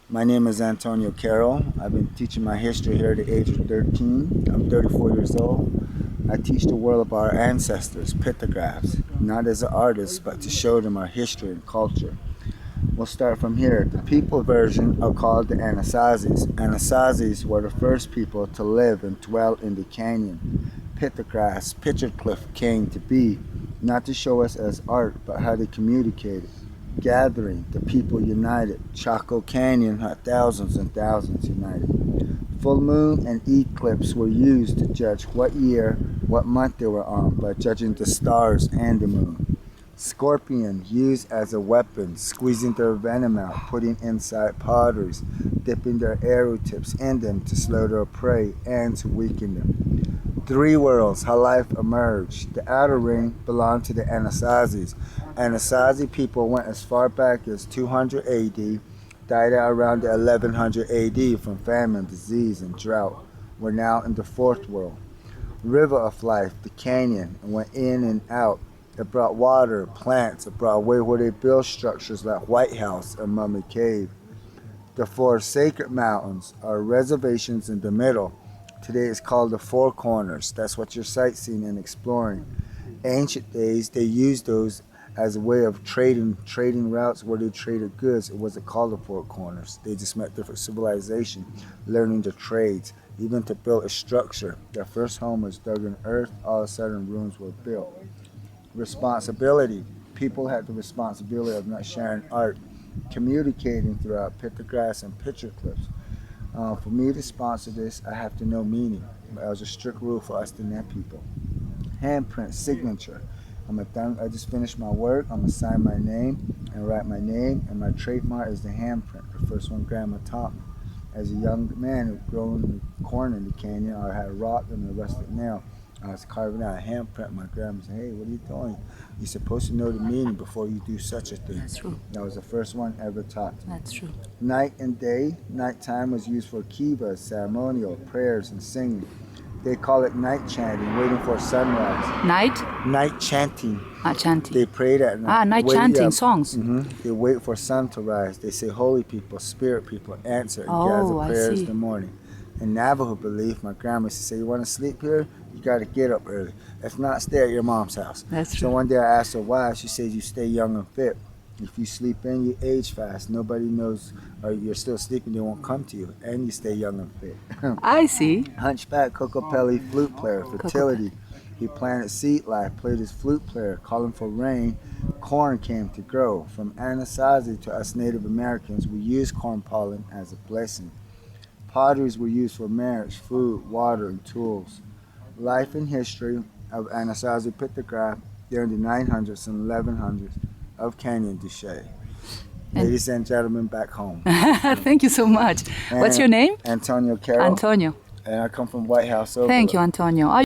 My name is Antonio Carroll. I've been teaching my history here at the age of 13. I'm 34 years old. I teach the world about our ancestors, pictographs, not as an artist, but to show them our history and culture. We'll start from here. The people version are called the Anasazis. Anasazis were the first people to live and dwell in the canyon. Pictographs, Pictograph came to be, not to show us as art, but how they communicated. Gathering, the people united. Chaco Canyon had thousands and thousands united. Full moon and eclipse were used to judge what year, what month they were on by judging the stars and the moon. Scorpion used as a weapon, squeezing their venom out, putting inside potteries, dipping their arrow tips in them to slow their prey and to weaken them. Three worlds, how life emerged. The outer ring belonged to the Anasazis. Anasazi people went as far back as 200 AD, died out around 1100 AD from famine, disease, and drought. We're now in the fourth world. River of life, the canyon, and went in and out. It brought water, plants. It brought way where they built structures like White House and Mummy Cave. The four sacred mountains are reservations in the middle. Today it's called the Four Corners. That's what you're sightseeing and exploring. Ancient days, they used those as a way of trading routes where they traded goods. It wasn't called the Four Corners. They just met different civilization, learning the trades, even to build a structure. Their first home was dug in earth. All of a sudden, rooms were built. Responsibility. People had the responsibility of not sharing art, communicating throughout pictographs and picture clips. For me to sponsor this, I have to know meaning. That was a strict rule for us DINÉ people. Handprint, signature. I just finished my work. I'm gonna sign my name and write my name, and my trademark is the handprint. The first one Grandma taught me. As a young man who grown corn in the canyon, I had a rock and a rusted nail. I was carving out a handprint. My grandma said, "Hey, what are you doing? You're supposed to know the meaning before you do such a thing." That's true. That was the first one ever taught to me. That's true. Night and day. Nighttime was used for kiva, ceremonial, prayers, and singing. They call it night chanting, waiting for sunrise. Night chanting. Chanting. They prayed at night. Night chanting songs. They wait for sun to rise. They say holy people, spirit people answer and gather prayers in the morning. In Navajo belief, my grandma used to say, "You want to sleep here? You got to get up early. If not, stay at your mom's house." That's true. So one day I asked her why. She says, "You stay young and fit. If you sleep in, you age fast. Nobody knows, or you're still sleeping, they won't come to you. And you stay young and fit." I see. Hunchback Kokopelli, flute player, fertility. He planted seed life, played his flute player, calling for rain. Corn came to grow. From Anasazi to us Native Americans, we use corn pollen as a blessing. Potteries were used for marriage, food, water, and tools. Life and history of Anasazi pictograph during the 900s and 1100s of Canyon de Chelly. Ladies and gentlemen back home. Thank you so much. What's your name? Antonio Carroll. Antonio. And I come from White House. Thank you, Antonio.